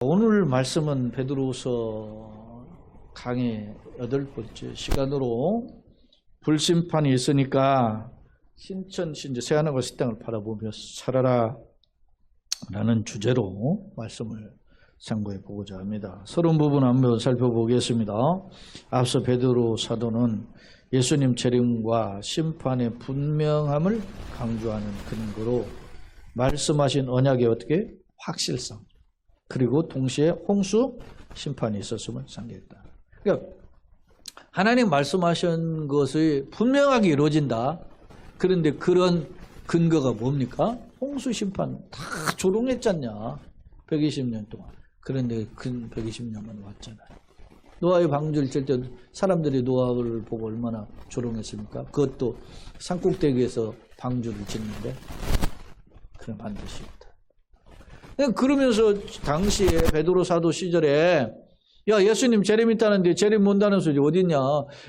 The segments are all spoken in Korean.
오늘 말씀은 베드로서 강의 8번째 시간으로 불심판이 있으니까 신천신제 새하늘과 새 땅을 바라보며 살아라 라는 주제로 말씀을 상고해 보고자 합니다. 서론 부분 한번 살펴보겠습니다. 앞서 베드로 사도는 예수님 재림과 심판의 분명함을 강조하는 근거로 말씀하신 언약의 어떻게 확실성, 그리고 동시에 홍수 심판이 있었음을 상기했다. 그러니까 하나님 말씀하신 것이 분명하게 이루어진다. 그런데 그런 근거가 뭡니까? 홍수 심판 다 조롱했잖냐. 120년 동안. 그런데 근 120년만 왔잖아요. 노아의 방주를 칠 때 사람들이 노아를 보고 얼마나 조롱했습니까? 그것도 산꼭대기에서 방주를 짓는데 그럼 반드시 있다. 그러면서 당시에 베드로 사도 시절에 야, 예수님 재림 있다는데 재림 온다는 소리 어딨냐?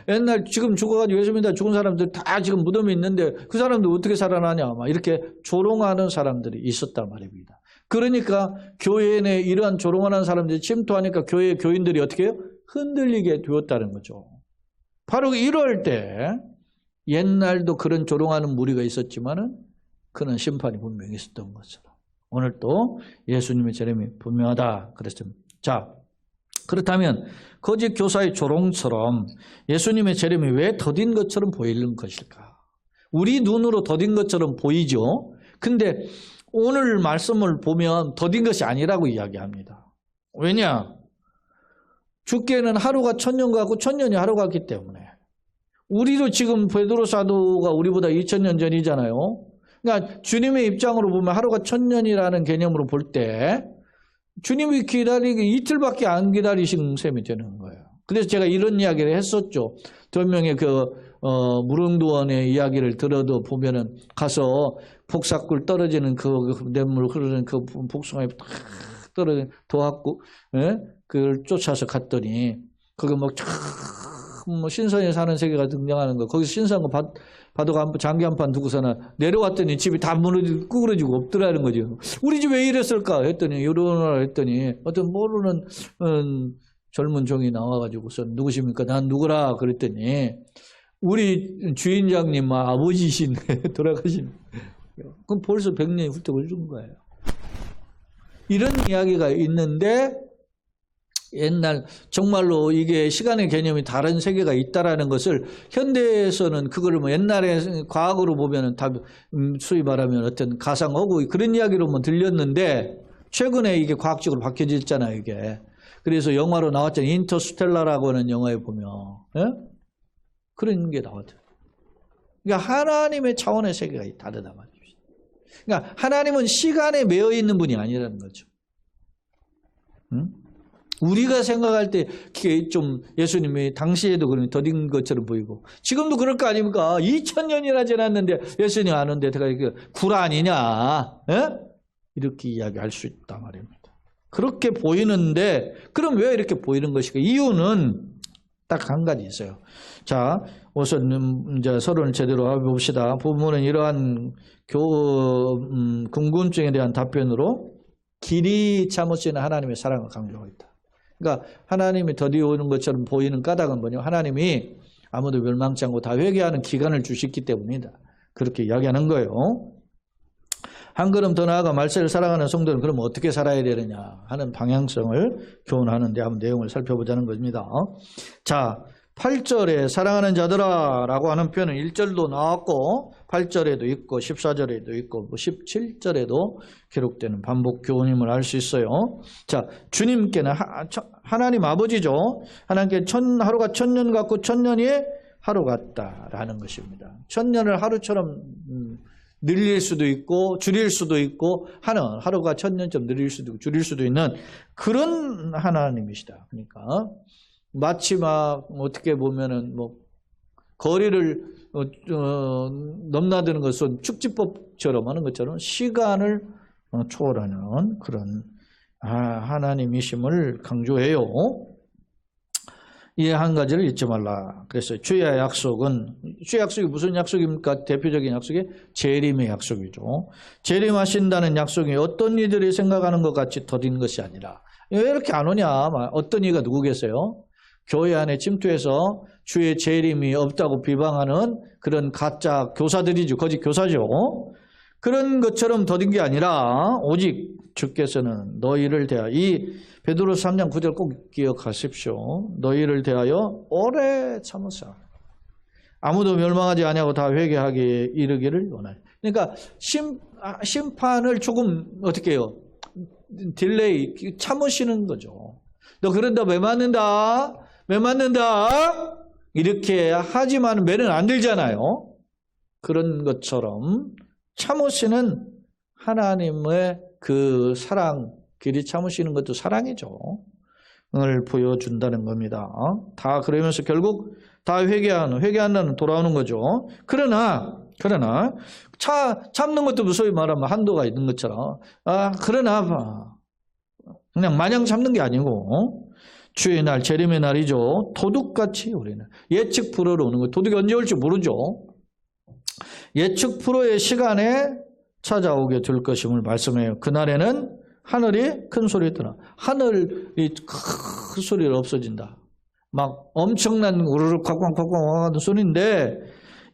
옛날 지금 죽어가지고 예수 믿다 죽은 사람들 다 지금 무덤에 있는데 그 사람들 어떻게 살아나냐? 막 이렇게 조롱하는 사람들이 있었단 말입니다. 그러니까 교회 내 이러한 조롱하는 사람들이 침투하니까 교회 교인들이 어떻게 해요? 흔들리게 되었다는 거죠. 바로 이럴 때 옛날도 그런 조롱하는 무리가 있었지만은 그는 심판이 분명히 있었던 것처럼 오늘 또 예수님의 재림이 분명하다 그랬습니다. 자, 그렇다면 거짓 교사의 조롱처럼 예수님의 재림이 왜 더딘 것처럼 보이는 것일까? 우리 눈으로 더딘 것처럼 보이죠. 근데 오늘 말씀을 보면 더딘 것이 아니라고 이야기합니다. 왜냐? 주께는 하루가 1000년 같고 1000년이 하루 같기 때문에. 우리도 지금 베드로 사도가 우리보다 2000년 전이잖아요. 그러니까 주님의 입장으로 보면 하루가 1000년이라는 개념으로 볼 때 주님이 기다리기 이틀밖에 안 기다리신 셈이 되는 거예요. 그래서 제가 이런 이야기를 했었죠. 전명의 무릉도원의 이야기를 들어도 보면은 가서 폭삭굴 떨어지는 그 냇물 흐르는 그 복숭아에 탁 떨어진 도합구, 예? 그걸 쫓아서 갔더니 거기 뭐 신선에 사는 세계가 등장하는 거. 거기서 신선한 거 바다가 장기 한 판 두고서나 내려왔더니 집이 다 무너지고 구부러지고 없더라는 거죠. 우리 집 왜 이랬을까 했더니 이러나 했더니 어떤 모르는 젊은 종이 나와가지고서 누구십니까? 난 누구라 그랬더니 우리 주인장님 아버지신 돌아가신. 그럼 벌써 100년이 훌쩍 흐른 거예요. 이런 이야기가 있는데 옛날 정말로 이게 시간의 개념이 다른 세계가 있다라는 것을 현대에서는 그걸 뭐 옛날에 과학으로 보면은 다 소위 말하면 어떤 가상하고 그런 이야기로만 들렸는데 최근에 이게 과학적으로 바뀌어졌잖아요, 이게. 그래서 영화로 나왔잖아요. 인터스텔라라고 하는 영화에 보면 예? 그런 게 나왔죠. 그러니까 하나님의 차원의 세계가 다르다 말이죠. 그러니까 하나님은 시간에 매여 있는 분이 아니라는 거죠. 응? 우리가 생각할 때 좀 예수님이 당시에도 그런 더딘 것처럼 보이고 지금도 그럴 거 아닙니까? 2000년이나 지났는데 예수님 아는데 구라 아니냐? 에? 이렇게 이야기할 수 있단 말입니다. 그렇게 보이는데 그럼 왜 이렇게 보이는 것일까? 이유는 딱 한 가지 있어요. 자, 우선 이제 서론을 제대로 해봅시다. 부모는 이러한 궁금증에 대한 답변으로 길이 참으시는 하나님의 사랑을 강조하고 있다. 그러니까 하나님이 더디오는 것처럼 보이는 까닭은 뭐냐? 하나님이 아무도 멸망치 않고 다 회개하는 기간을 주셨기 때문이다. 그렇게 이야기하는 거예요. 한 걸음 더 나아가 말세를 살아가는 성도는 그럼 어떻게 살아야 되느냐 하는 방향성을 교훈하는데 한번 내용을 살펴보자는 겁니다. 자, 8절에 사랑하는 자들아 라고 하는 표현은 1절도 나왔고 8절에도 있고 14절에도 있고 17절에도 기록되는 반복 교훈임을 알 수 있어요. 자, 주님께는 하나님 아버지죠. 하나님께 하루가 1000년 같고 1000년이 하루 같다라는 것입니다. 1000년을 하루처럼 늘릴 수도 있고 줄일 수도 있고 하루가 1000년처럼 늘릴 수도 있고 줄일 수도 있는 그런 하나님이시다. 그러니까 마치 막 어떻게 보면은 뭐 거리를 넘나드는 것은 축지법처럼 하는 것처럼 시간을 초월하는 그런 하나님이심을 강조해요. 이 한 가지를 잊지 말라. 그래서 주의 약속이 무슨 약속입니까? 대표적인 약속이 재림의 약속이죠. 재림하신다는 약속이 어떤 이들이 생각하는 것 같이 더딘 것이 아니라 왜 이렇게 안 오냐? 어떤 이가 누구겠어요? 교회 안에 침투해서 주의 재림이 없다고 비방하는 그런 가짜 교사들이죠. 거짓 교사죠. 그런 것처럼 더딘 게 아니라 오직 주께서는 너희를 대하여, 이 베드로서 3장 9절 꼭 기억하십시오. 너희를 대하여 오래 참으사 아무도 멸망하지 아니하고 다 회개하게 이르기를 원하니. 그러니까 심판을 조금 어떻게 해요? 딜레이, 참으시는 거죠. 너 그런다 매 맞는다 이렇게 하지만 매는 안 들잖아요. 그런 것처럼 참으시는 하나님의 그 사랑, 길이 참으시는 것도 사랑이죠. 을 보여준다는 겁니다. 다 그러면서 결국 다 회개한다는 돌아오는 거죠. 그러나 참는 것도 소위 말하면 한도가 있는 것처럼 그러나 그냥 마냥 참는 게 아니고 주의 날, 재림의 날이죠. 도둑같이 우리는 예측 불허로 오는 거예요. 도둑이 언제 올지 모르죠. 예측 불허의 시간에 찾아오게 될 것임을 말씀해요. 그날에는 하늘이 큰 소리 떠나. 하늘이 큰 소리로 없어진다. 막 엄청난 우르르 콱콱콱콱 하는 소리인데,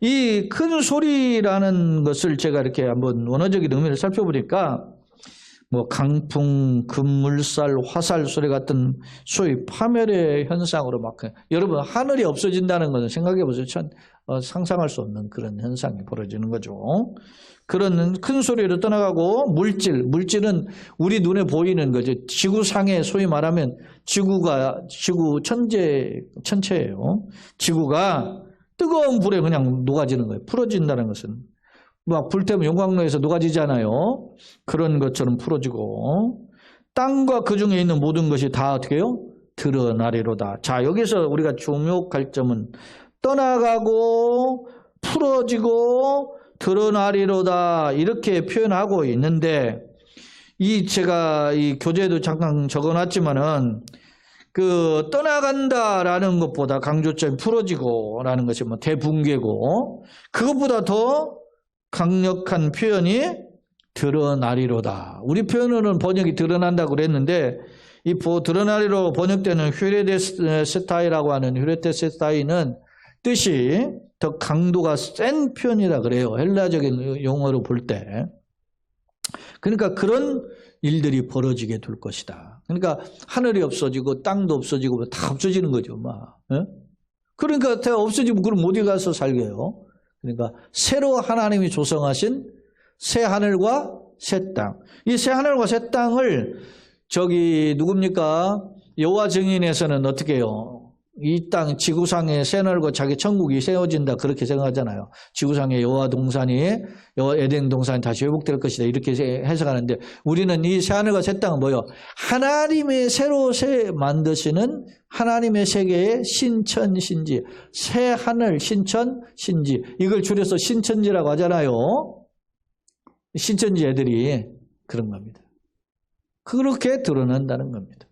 이 큰 소리라는 것을 제가 이렇게 한번 원어적인 의미를 살펴보니까 뭐 강풍, 급물살, 화살 소리 같은 소위 파멸의 현상으로 막, 여러분 하늘이 없어진다는 것은 생각해 보세요. 상상할 수 없는 그런 현상이 벌어지는 거죠. 그런 큰 소리로 떠나가고 물질은 우리 눈에 보이는 거죠. 지구상에 소위 말하면 지구 천체예요. 지구가 뜨거운 불에 그냥 녹아지는 거예요. 풀어진다는 것은 막 불태우면 용광로에서 녹아지잖아요. 그런 것처럼 풀어지고 땅과 그 중에 있는 모든 것이 다 어떻게 해요? 드러나리로다. 자, 여기서 우리가 주목할 점은 떠나가고 풀어지고 드러나리로다 이렇게 표현하고 있는데, 제가 이 교재에도 잠깐 적어놨지만은 그 떠나간다라는 것보다 강조점이 풀어지고라는 것이 뭐 대붕괴고, 그것보다 더 강력한 표현이 드러나리로다. 우리 표현으로는 번역이 드러난다고 그랬는데, 이 드러나리로 번역되는 휴레테스타이라고 하는 휴레테스타이는 뜻이 더 강도가 센 표현이라 그래요. 헬라적인 용어로 볼 때. 그러니까 그런 일들이 벌어지게 될 것이다. 그러니까 하늘이 없어지고 땅도 없어지고 다 없어지는 거죠. 막. 그러니까 다 없어지면 그럼 어디 가서 살게요? 그러니까 새로 하나님이 조성하신 새 하늘과 새 땅. 이 새 하늘과 새 땅을 누굽니까? 여호와 증인에서는 어떻게 해요? 이 땅 지구상에 새 하늘과 자기 천국이 세워진다 그렇게 생각하잖아요. 지구상에 여호와 에덴 동산이 다시 회복될 것이다 이렇게 해석하는데, 우리는 이 새 하늘과 새 땅은 뭐예요? 하나님의 새로 만드시는 하나님의 세계의 신천신지, 새 하늘 신천 신지, 이걸 줄여서 신천지라고 하잖아요. 신천지 애들이 그런 겁니다. 그렇게 드러난다는 겁니다.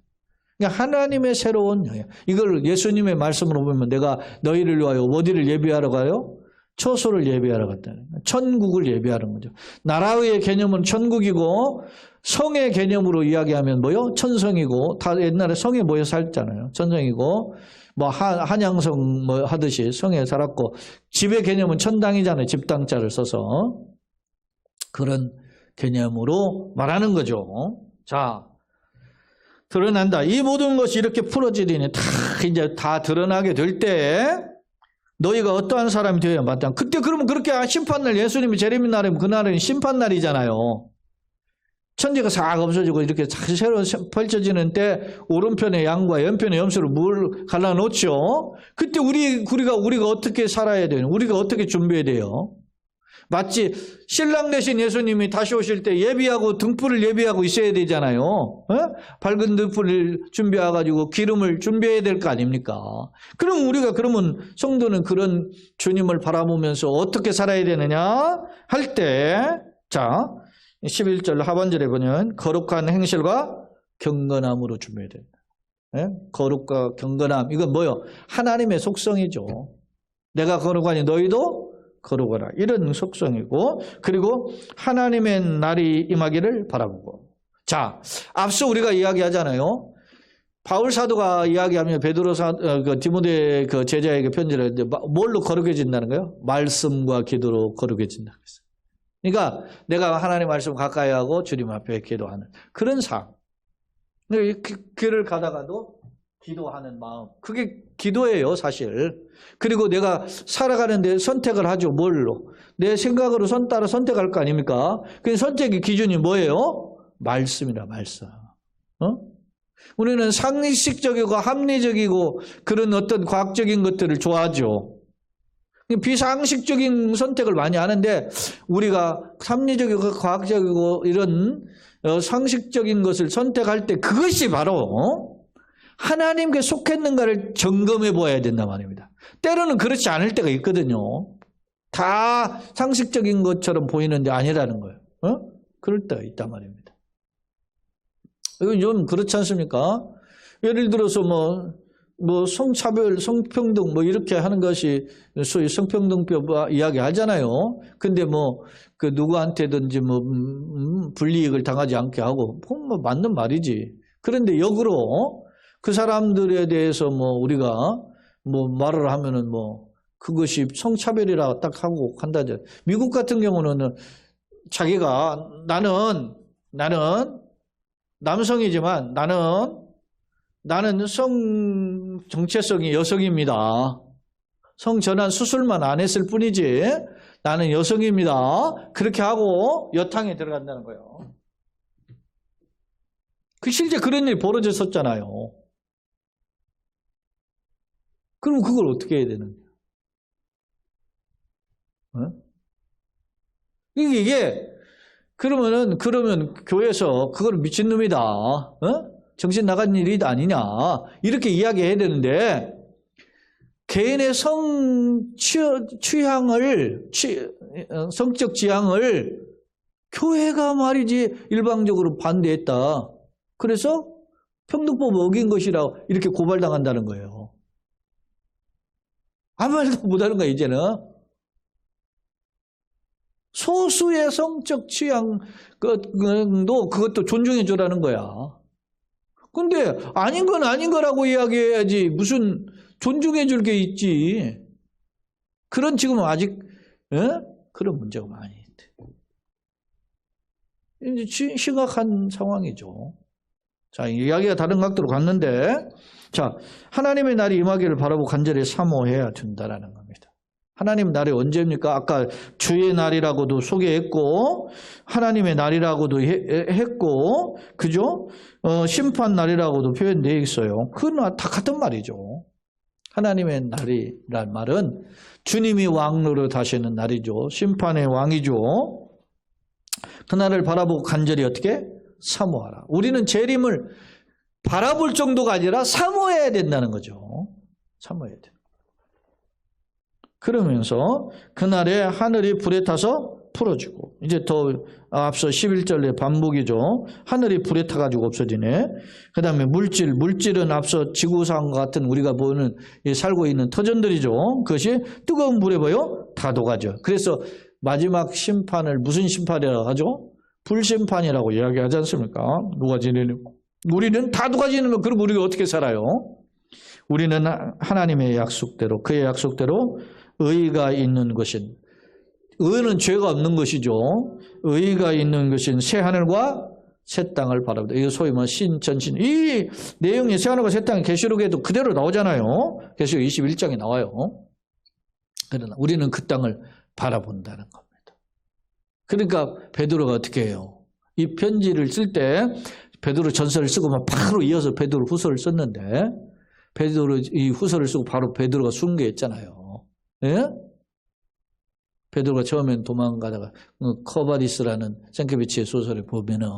그러니까 하나님의 새로운 영역. 이걸 예수님의 말씀으로 보면 내가 너희를 위하여 어디를 예비하러 가요? 처소를 예비하러 갔다는 거예요. 천국을 예비하는 거죠. 나라의 개념은 천국이고, 성의 개념으로 이야기하면 뭐요? 천성이고, 다 옛날에 성에 모여 살잖아요. 천성이고, 뭐 한양성 뭐 하듯이 성에 살았고, 집의 개념은 천당이잖아요. 집당자를 써서. 그런 개념으로 말하는 거죠. 자, 드러난다. 이 모든 것이 이렇게 풀어지더니 이제 다 드러나게 될 때 너희가 어떠한 사람이 되어야 마땅. 그때 그러면 그렇게 심판날, 예수님이 재림의 날이면 그날은 심판날이잖아요. 천지가 싹 없어지고 이렇게 새로 펼쳐지는 때 오른편의 양과 왼편의 염소를 물 갈라놓죠. 그때 우리가 어떻게 살아야 돼요? 우리가 어떻게 준비해야 돼요? 마치 신랑 되신 예수님이 다시 오실 때 예비하고 등불을 예비하고 있어야 되잖아요. 밝은 등불을 준비해가지고 기름을 준비해야 될 거 아닙니까? 그럼 그러면 성도는 그런 주님을 바라보면서 어떻게 살아야 되느냐 할 때, 자 11절 하반절에 보면 거룩한 행실과 경건함으로 준비해야 된다. 거룩과 경건함, 이건 뭐요? 하나님의 속성이죠. 내가 거룩하니 너희도 거룩하라, 이런 속성이고, 그리고 하나님의 날이 임하기를 바라보고. 자, 앞서 우리가 이야기하잖아요. 바울 사도가 이야기하면 베드로 디모데 그 제자에게 편지를 했는데 뭘로 거룩해진다는 거예요? 말씀과 기도로 거룩해진다고 했어요. 그러니까 내가 하나님 말씀 가까이 하고 주님 앞에 기도하는 그런 삶. 길을 가다가도 기도하는 마음. 그게 기도예요, 사실. 그리고 내가 살아가는데 선택을 하죠. 뭘로? 내 생각으로 따라 선택할 거 아닙니까? 그 선택의 기준이 뭐예요? 말씀이라, 말씀. 우리는 상식적이고 합리적이고 그런 어떤 과학적인 것들을 좋아하죠. 비상식적인 선택을 많이 하는데 우리가 합리적이고 과학적이고 이런 상식적인 것을 선택할 때 그것이 바로 하나님께 속했는가를 점검해 보아야 된단 말입니다. 때로는 그렇지 않을 때가 있거든요. 다 상식적인 것처럼 보이는데 아니라는 거예요. 그럴 때가 있단 말입니다. 요즘 그렇지 않습니까? 예를 들어서 성차별, 성평등 이렇게 하는 것이 소위 성평등법 이야기 하잖아요. 근데 그 누구한테든지 불이익을 당하지 않게 하고 맞는 말이지. 그런데 역으로 그 사람들에 대해서 우리가 말을 하면은 그것이 성차별이라 딱 하고 한다죠. 미국 같은 경우는 자기가 나는 남성이지만 나는 성 정체성이 여성입니다. 성 전환 수술만 안 했을 뿐이지 나는 여성입니다. 그렇게 하고 여탕에 들어간다는 거예요. 실제 그런 일이 벌어졌었잖아요. 그럼 그걸 어떻게 해야 되는 거예요? 이게 그러면 교회에서 그걸 미친놈이다. 정신 나간 일이 아니냐. 이렇게 이야기해야 되는데 개인의 성적 지향을 교회가 말이지 일방적으로 반대했다. 그래서 평등법 어긴 것이라고 이렇게 고발당한다는 거예요. 아무 말도 못하는 거야 이제는. 소수의 성적 취향도 그것도 존중해 주라는 거야. 근데 아닌 건 아닌 거라고 이야기해야지 무슨 존중해 줄 게 있지. 그런 지금 아직 그런 문제가 많이 있대. 이제 심각한 상황이죠. 자, 이야기가 다른 각도로 갔는데, 자, 하나님의 날이 임하기를 바라고 간절히 사모해야 된다라는 겁니다. 하나님 날이 언제입니까? 아까 주의 날이라고도 소개했고 하나님의 날이라고도 했고 그죠? 심판 날이라고도 표현되어 있어요. 그건 다 같은 말이죠. 하나님의 날이란 말은 주님이 왕으로 다시는 날이죠. 심판의 왕이죠. 그날을 바라보고 간절히 어떻게? 사모하라. 우리는 재림을 바라볼 정도가 아니라 사모해야 된다는 거죠. 사모해야 돼. 그러면서 그날에 하늘이 불에 타서 풀어지고 이제 더 앞서 11절의 반복이죠. 하늘이 불에 타가지고 없어지네. 그 다음에 물질은 앞서 지구상과 같은 우리가 보는 살고 있는 터전들이죠. 그것이 뜨거운 불에 다 녹아져. 그래서 마지막 심판을 무슨 심판이라고 하죠? 불심판이라고 이야기하지 않습니까? 녹아지는 우리는 다 녹아지는 거. 그럼 우리가 어떻게 살아요? 우리는 하나님의 약속대로 그의 약속대로 의가 있는 것인 의는 죄가 없는 것이죠. 의가 있는 것인 새 하늘과 새 땅을 바랍니다. 이거 소위 신천신 이 내용이 새 하늘과 새 땅이 계시록에도 그대로 나오잖아요. 계시록 21장에 나와요. 그러나 우리는 그 땅을 바라본다는 겁니다. 그러니까 베드로가 어떻게 해요? 이 편지를 쓸 때 베드로 전서를 쓰고 바로 이어서 베드로 후서를 썼는데 베드로 이 후서를 쓰고 바로 베드로가 순교했잖아요. 예? 베드로가 처음엔 도망가다가 코바디스라는 생케비치의 소설에 보면은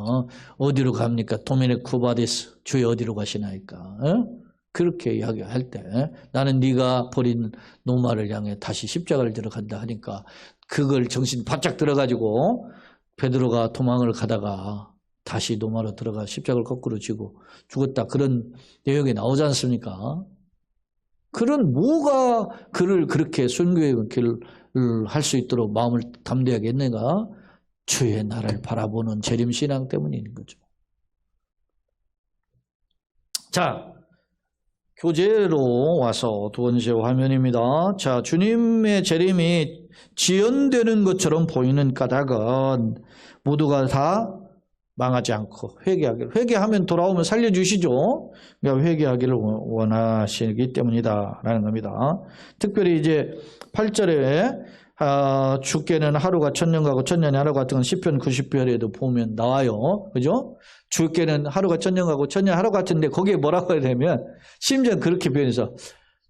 어디로 갑니까? 도미네 코바디스 주여 어디로 가시나이까? 예? 그렇게 이야기할 때 나는 네가 버린 노마를 향해 다시 십자가를 들어간다 하니까 그걸 정신 바짝 들어가지고 베드로가 도망을 가다가 다시 노마로 들어가 십자가를 거꾸로 쥐고 죽었다. 그런 내용이 나오지 않습니까? 그런 뭐가 그를 그렇게 순교의 길을 할 수 있도록 마음을 담대하겠는가? 주의 나라를 바라보는 재림신앙 때문인 거죠. 자, 교재로 와서 두 번째 화면입니다. 자, 주님의 재림이 지연되는 것처럼 보이는 까닭은 모두가 다 망하지 않고 회개하면 돌아오면 살려주시죠. 그러니까 회개하기를 원하시기 때문이다라는 겁니다. 특별히 이제 8절에 주께는 하루가 천년 가고 천년이 하루 같은 건 시편 90편에도 보면 나와요. 그죠? 주께는 하루가 천년 가고 천년이 하루 같은데 거기에 뭐라고 해야 되면 심지어 그렇게 표현해서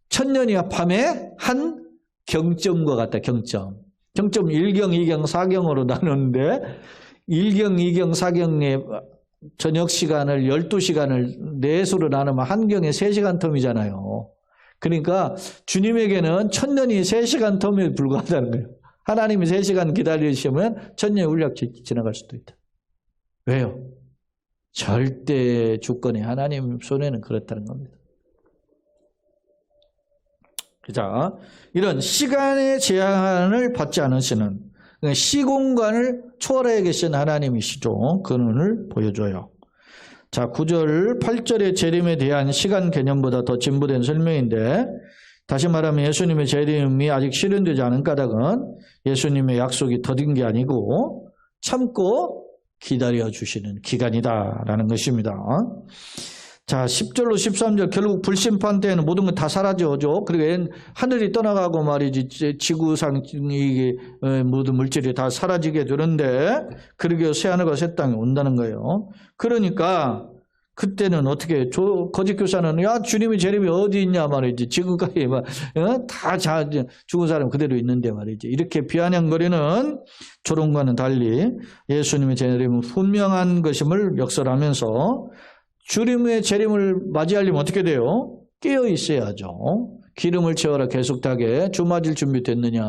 천년이 밤에 한 경점과 같다. 경점 1경, 2경, 4경으로 나누는데 1경, 2경, 4경의 저녁 시간을 12시간을 4수로 나누면 한 경에 3시간 텀이잖아요. 그러니까 주님에게는 천년이 3시간 텀에 불과하다는 거예요. 하나님이 3시간 기다리시면 천년이 훌쩍 지나갈 수도 있다. 왜요? 절대 주권이 하나님 손에는 그렇다는 겁니다. 자, 이런 시간의 제한을 받지 않으시는 시공간을 초월해 계신 하나님이시죠. 근원을 보여줘요. 자, 9절, 8절의 재림에 대한 시간 개념보다 더 진보된 설명인데 다시 말하면 예수님의 재림이 아직 실현되지 않은 까닭은 예수님의 약속이 더딘 게 아니고 참고 기다려주시는 기간이다라는 것입니다. 자, 10절로 13절 결국 불심판 때에는 모든 건 다 사라져죠. 그리고 하늘이 떠나가고 말이지 지구상 모든 물질이 다 사라지게 되는데 그러게 새하늘과 새 땅이 온다는 거예요. 그러니까 그때는 어떻게 거짓 교사는 야 주님의 재림이 어디 있냐 말이지 지구가에 다 죽은 사람 그대로 있는데 말이지 이렇게 비아냥거리는 조롱과는 달리 예수님의 재림은 분명한 것임을 역설하면서 주님의 재림을 맞이하려면 어떻게 돼요? 깨어 있어야죠. 기름을 채워라 계속하게 주 맞을 준비 됐느냐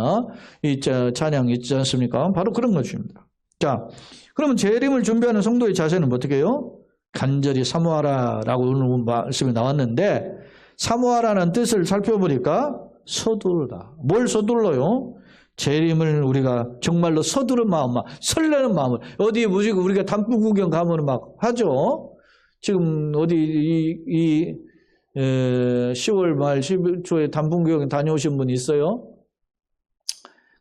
이 찬양 있지 않습니까? 바로 그런 것입니다. 자, 그러면 재림을 준비하는 성도의 자세는 어떻게 해요? 간절히 사모하라라고 오늘 말씀이 나왔는데 사모하라는 뜻을 살펴보니까 서두르다. 뭘 서둘러요? 재림을 우리가 정말로 서두른 마음, 설레는 마음을 어디 무지고 우리가 단풍 구경 가면 막 하죠. 지금 어디 10월 말 11월 초에 단풍 구경 다녀오신 분 있어요?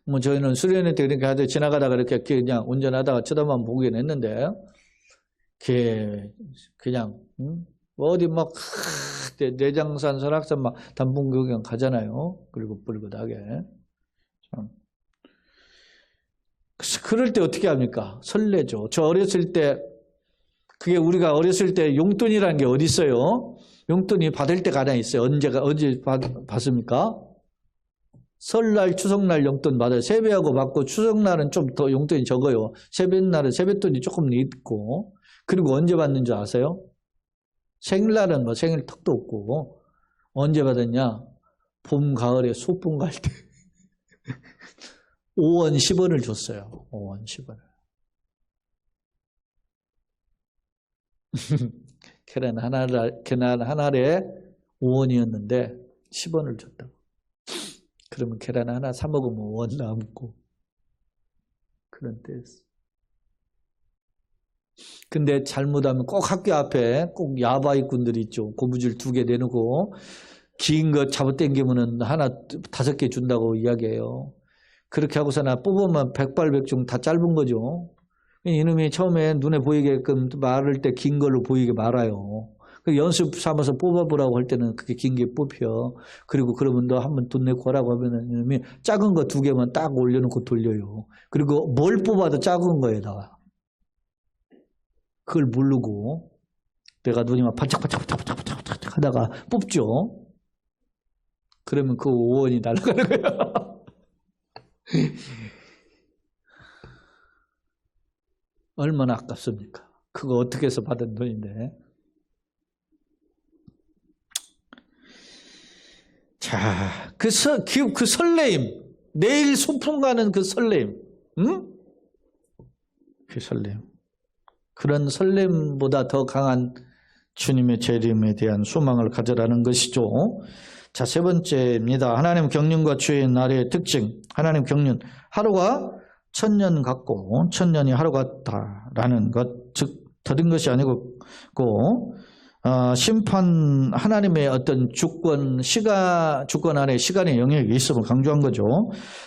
뭐 저희는 수련회 때 그렇게 하다 지나가다가 이렇게 그냥 운전하다가 쳐다만 보긴 했는데 그냥 어디 막 내장산 설악산 막 단풍 구경 가잖아요. 그리고 붉은하게. 그럴 때 어떻게 합니까? 설레죠. 저 어렸을 때 그게 우리가 어렸을 때 용돈이라는 게 어디 있어요? 용돈이 받을 때가 하나 있어요. 언제 받습니까? 설날, 추석날 용돈 받아요. 세배하고 받고 추석날은 좀 더 용돈이 적어요. 세뱃날은 세뱃돈이 조금 있고 그리고 언제 받는 줄 아세요? 생일날은 뭐 생일 턱도 없고 언제 받았냐? 봄, 가을에 소풍 갈 때 5원, 10원을 줬어요. 5원, 10원을. 계란 하나에 5원이었는데 10원을 줬다고. 그러면 계란 하나 사 먹으면 5원 남고 그런 때였어. 근데 잘못하면 꼭 학교 앞에 꼭 야바이꾼들이 있죠. 고무줄 2개 내놓고 긴 거 잡아당기면은 하나 5개 준다고 이야기해요. 그렇게 하고서 나 뽑으면 백발백중 다 짧은 거죠. 이놈이 처음에 눈에 보이게끔 말할 때 긴 걸로 보이게 말아요. 연습 삼아서 뽑아보라고 할 때는 그게 긴 게 뽑혀. 그리고 그러면 너 한번 돈 내고 하라고 하면은 이놈이 작은 거 2개만 딱 올려놓고 돌려요. 그리고 뭘 뽑아도 작은 거에다가. 그걸 모르고 내가 눈이 막 반짝반짝 하다가 뽑죠. 그러면 그 5원이 날아가는 거야. 얼마나 아깝습니까? 그거 어떻게 해서 받은 돈인데. 자, 그 설레임, 내일 소풍 가는 그 설레임, 응? 그 설레임. 그런 설렘보다 더 강한 주님의 재림에 대한 소망을 가져라는 것이죠. 자, 세 번째입니다. 하나님 경륜과 주의 날의 특징. 하나님 경륜. 하루가 천년 같고 천년이 하루 같다라는 것. 즉 더딘 것이 아니고 심판, 하나님의 어떤 주권 안에 시간의 영역이 있음을 강조한 거죠.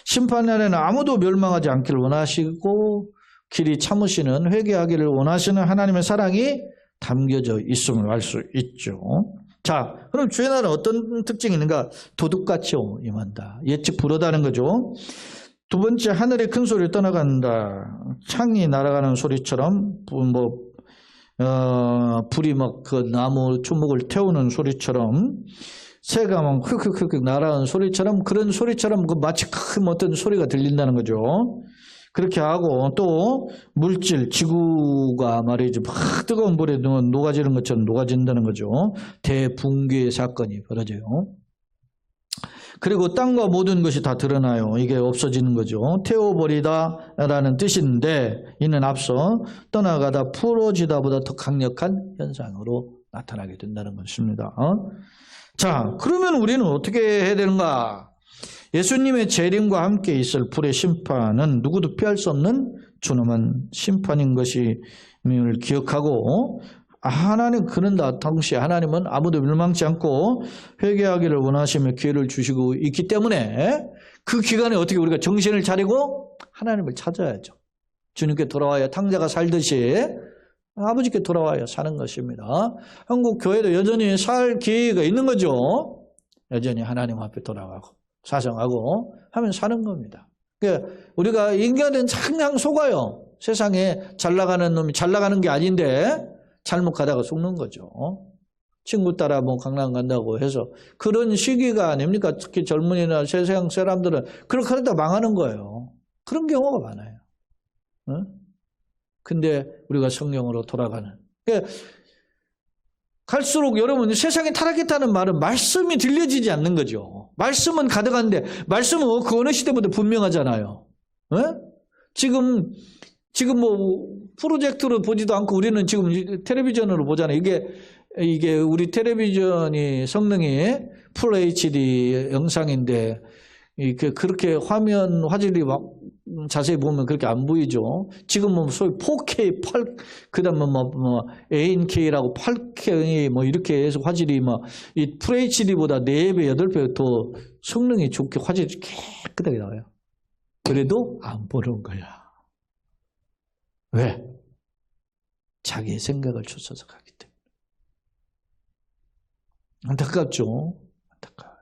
심판 날에는 아무도 멸망하지 않기를 원하시고 길이 참으시는, 회개하기를 원하시는 하나님의 사랑이 담겨져 있음을 알 수 있죠. 자, 그럼 주의 날은 어떤 특징이 있는가? 도둑같이 임한다. 예측 불허다는 거죠. 두 번째, 하늘의 큰 소리를 떠나간다. 창이 날아가는 소리처럼, 불이 막 그 나무 주목을 태우는 소리처럼, 새가 막 흑흑흑 날아가는 소리처럼, 그런 소리처럼 마치 큰 어떤 소리가 들린다는 거죠. 그렇게 하고, 또 물질, 지구가 말이죠, 막 뜨거운 불에 녹아지는 것처럼 녹아진다는 거죠. 대붕괴의 사건이 벌어져요. 그리고 땅과 모든 것이 다 드러나요. 이게 없어지는 거죠. 태워버리다라는 뜻인데, 이는 앞서 떠나가다 풀어지다보다 더 강력한 현상으로 나타나게 된다는 것입니다. 자, 그러면 우리는 어떻게 해야 되는가? 예수님의 재림과 함께 있을 불의 심판은 누구도 피할 수 없는 존엄한 심판인 것임을 기억하고, 하나님 그런다. 동시에 하나님은 아무도 멸망치 않고 회개하기를 원하시며 기회를 주시고 있기 때문에 그 기간에 어떻게 우리가 정신을 차리고 하나님을 찾아야죠. 주님께 돌아와야 탕자가 살듯이 아버지께 돌아와야 사는 것입니다. 한국 교회도 여전히 살 기회가 있는 거죠. 여전히 하나님 앞에 돌아가고 사정하고 하면 사는 겁니다. 그러니까 우리가 인간은 항상 속아요. 세상에 잘 나가는 놈이 잘 나가는 게 아닌데 잘못 가다가 속는 거죠. 친구 따라 강남 간다고 해서 그런 시기가 아닙니까? 특히 젊은이나 세상 사람들은 그렇게 하다 망하는 거예요. 그런 경우가 많아요. 근데 우리가 성령으로 돌아가는. 그러니까 갈수록 여러분 세상에 타락했다는 말은 말씀이 들려지지 않는 거죠. 말씀은 가득한데 말씀은 그 어느 시대보다 분명하잖아요. 지금 프로젝트로 보지도 않고 우리는 지금 텔레비전으로 보잖아요. 이게 우리 텔레비전이 성능이 풀 HD 영상인데 그렇게 화질이 막 자세히 보면 그렇게 안 보이죠. 지금은 소위 4K, 그다음에 ANK라고 8K 이렇게 해서 화질이 이 풀 HD보다 4배, 8배 더 성능이 좋게 화질이 깨끗하게 나와요. 그래도 안 보는 거야. 왜? 자기의 생각을 쫓아서 가기 때문에. 안타깝죠? 안타까워요.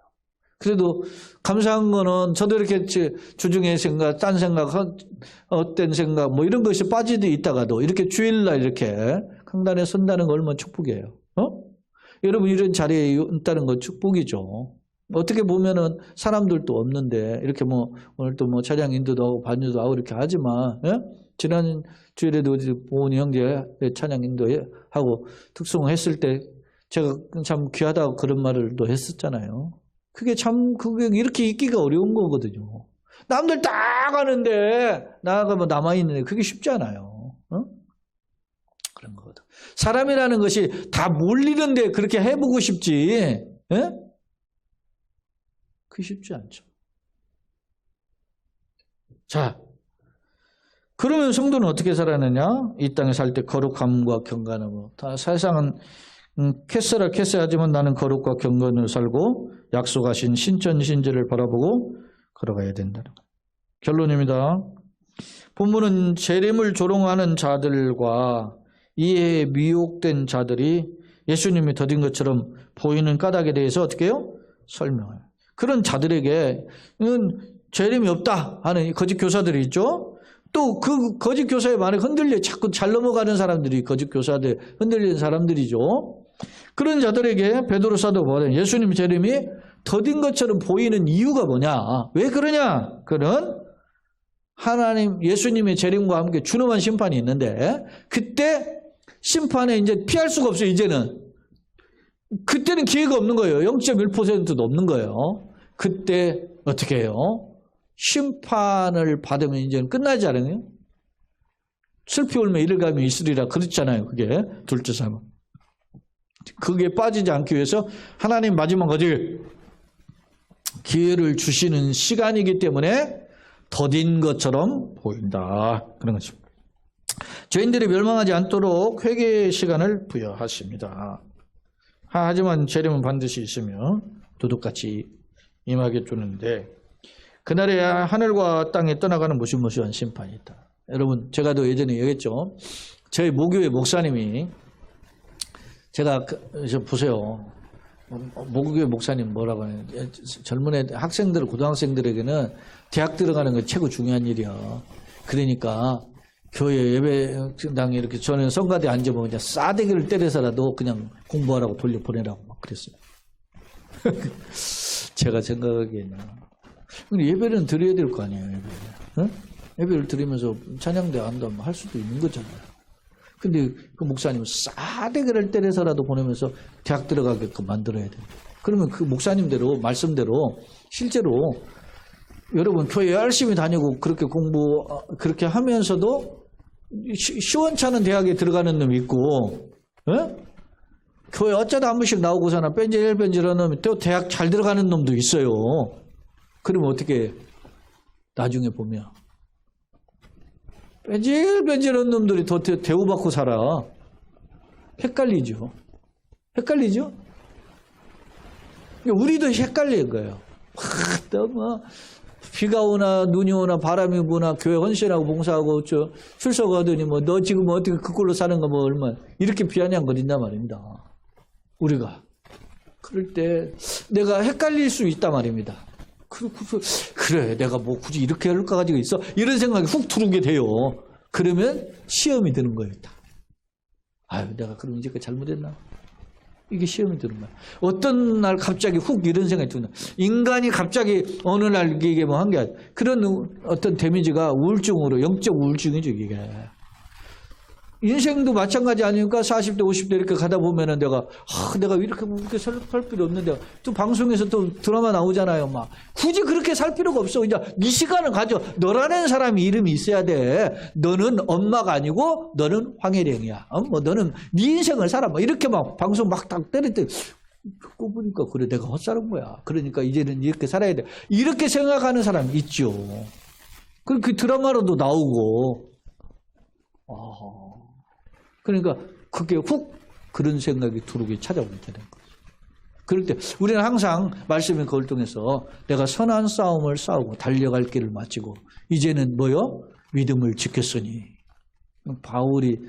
그래도 감사한 거는 저도 이렇게 주중의 생각, 딴 생각, 헛된 생각, 이런 것이 빠지듯 있다가도 이렇게 주일날 이렇게 강단에 선다는 거 얼마나 축복이에요. 여러분 이런 자리에 있다는 건 축복이죠. 어떻게 보면은 사람들도 없는데 이렇게 오늘도 찬양 인도도 하고 반주도 하고 이렇게 하지만, 지난 주일에도 보은이 형제 찬양 인도하고 특송했을 때 제가 참 귀하다고 그런 말을 또 했었잖아요. 그게 이렇게 있기가 어려운 거거든요. 남들 다 가는데 나가 남아있는데 그게 쉽지 않아요. 그런 거거든. 사람이라는 것이 다 몰리는데 그렇게 해보고 싶지, 그게 쉽지 않죠. 자, 그러면 성도는 어떻게 살아내냐? 이 땅에 살 때 거룩함과 경건함으로. 세상은 캐세하지만 나는 거룩과 경건으로 살고 약속하신 신천신제를 바라보고 걸어가야 된다는 것. 결론입니다. 본문은 재림을 조롱하는 자들과 이해에 미혹된 자들이 예수님이 더딘 것처럼 보이는 까닭에 대해서 어떻게 해요? 설명해요. 그런 자들에게 재림이 없다 하는 거짓 교사들이 있죠. 또 그 거짓 교사의 말에 흔들려 자꾸 잘 넘어가는 사람들이 거짓 교사들 흔들리는 사람들이죠. 그런 자들에게 베드로 사도가 뭐냐? 예수님 재림이 더딘 것처럼 보이는 이유가 뭐냐? 왜 그러냐? 그는 하나님 예수님의 재림과 함께 준엄한 심판이 있는데 그때 심판에 이제 피할 수가 없어요. 이제는 그때는 기회가 없는 거예요. 0.1%도 없는 거예요. 그때 어떻게 해요? 심판을 받으면 이제는 끝나지 않아요? 슬피 울며 이를 가며 있으리라 그랬잖아요. 그게 둘째 삶은. 그게 빠지지 않기 위해서 하나님 마지막 어디 기회를 주시는 시간이기 때문에 더딘 것처럼 보인다. 그런 것입니다. 죄인들이 멸망하지 않도록 회개의 시간을 부여하십니다. 하지만 재림은 반드시 있으며 도둑같이 임하게 주는데 그날에 하늘과 땅에 떠나가는 무시무시한 심판이 있다. 여러분 제가도 예전에 얘기했죠. 저희 모교회 목사님이 제가 보세요. 모교회 목사님 뭐라고 하냐. 젊은 학생들 고등학생들에게는 대학 들어가는 게 최고 중요한 일이야. 그러니까 교회 예배당에 이렇게 저는 성가대 앉으면 그냥 싸대기를 때려서라도 그냥 공부하라고 돌려보내라고 막 그랬어요. 제가 생각하기에는 예배는 드려야 될 거 아니에요. 예배를. 응? 예배를 드리면서 찬양대 한다면 할 수도 있는 거잖아요. 근데 그 목사님은 싸대기를 때려서라도 보내면서 대학 들어가게끔 만들어야 돼요. 그러면 그 목사님대로 말씀대로 실제로 여러분 교회 열심히 다니고 그렇게 공부 그렇게 하면서도 시원찮은 대학에 들어가는 놈이 있고 교회 어쩌다 한 번씩 나오고서나 뺀질뺀질한 놈이 또 대학 잘 들어가는 놈도 있어요. 그러면 어떻게 나중에 보면 뺀질뺀질한 놈들이 더 대우받고 살아. 헷갈리죠. 헷갈리죠? 우리도 헷갈린 거예요. 너무 비가 오나 눈이 오나 바람이 부나 교회 헌신하고 봉사하고 출석하더니 뭐 너 지금 어떻게 그꼴로 사는 거 뭐 얼마 이렇게 비아냥거린단 말입니다. 우리가 그럴 때 내가 헷갈릴 수 있단 말입니다. 그래 내가 뭐 굳이 이렇게 할까 가지고 있어 이런 생각이 훅 들어오게 돼요. 그러면 시험이 드는 거예요. 아유 내가 그럼 이제까지 잘못했나? 이게 시험이 드는 거야. 어떤 날 갑자기 훅 이런 생각이 드는 거야. 인간이 갑자기 어느 날 이게 뭐 한 게 아니라 그런 어떤 데미지가 우울증으로 영적 우울증이죠 이게. 인생도 마찬가지 아닙니까? 40대 50대 이렇게 가다 보면은 내가 이렇게 살 필요 없는데 또 방송에서 또 드라마 나오잖아요. 막 굳이 그렇게 살 필요가 없어. 이제 네 시간을 가져. 너라는 사람이 이름이 있어야 돼. 너는 엄마가 아니고 너는 황혜령이야. 뭐 너는 네 인생을 살아. 뭐 이렇게 막 방송 막 딱 때릴 때 듣고 보니까 그래 내가 헛살은 거야. 그러니까 이제는 이렇게 살아야 돼. 이렇게 생각하는 사람이 있죠. 그 드라마로도 나오고. 그러니까 그게 훅 그런 생각이 들어오게 찾아오게 되는 거죠. 그럴 때 우리는 항상 말씀의 그걸 통해서 내가 선한 싸움을 싸우고 달려갈 길을 마치고 이제는 뭐요? 믿음을 지켰으니. 바울이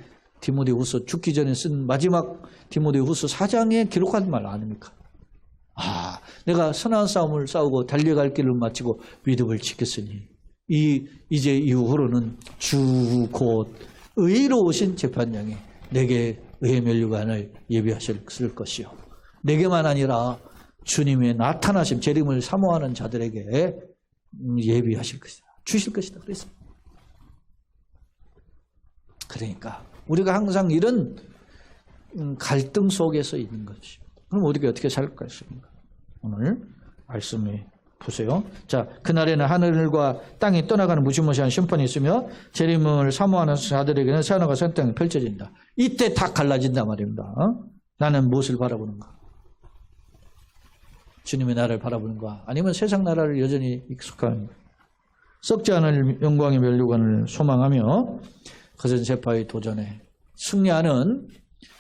디모데후서 죽기 전에 쓴 마지막 디모데후서 4장에 기록한 말 아닙니까? 내가 선한 싸움을 싸우고 달려갈 길을 마치고 믿음을 지켰으니 이제 이후로는 주 곧 의로우신 재판장이 내게 의의 면류관을 예비하실 것이요. 내게만 아니라 주님의 나타나심, 재림을 사모하는 자들에게 예비하실 것이다. 주실 것이다. 그랬습니다. 그러니까 우리가 항상 이런 갈등 속에서 있는 것입니다. 그럼 우리가 어떻게 살 것입니까? 오늘 말씀이 보세요. 자, 그날에는 하늘과 땅이 떠나가는 무시무시한 심판이 있으며 재림을 사모하는 자들에게는 새하늘과 새 땅이 펼쳐진다. 이때 다 갈라진단 말입니다. 나는 무엇을 바라보는가? 주님의 나라를 바라보는가? 아니면 세상 나라를 여전히 익숙한 썩지 않을 영광의 면류관을 소망하며 거센 세파의 도전에 승리하는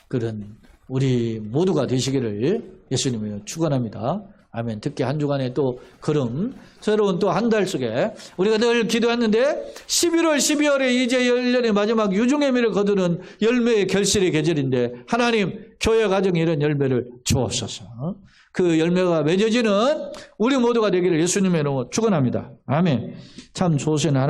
그런 우리 모두가 되시기를 예수님을 축원합니다. 아멘. 특히 한 주간에 또 걸음 새로운 또 한 달 속에 우리가 늘 기도했는데 11월 12월에 이제 1년의 마지막 유종의미를 거두는 열매의 결실의 계절인데 하나님 교회 가정에 이런 열매를 주옵소서. 그 열매가 맺어지는 우리 모두가 되기를 예수님의 이름으로 축원합니다. 아멘. 참 좋으신 하나님.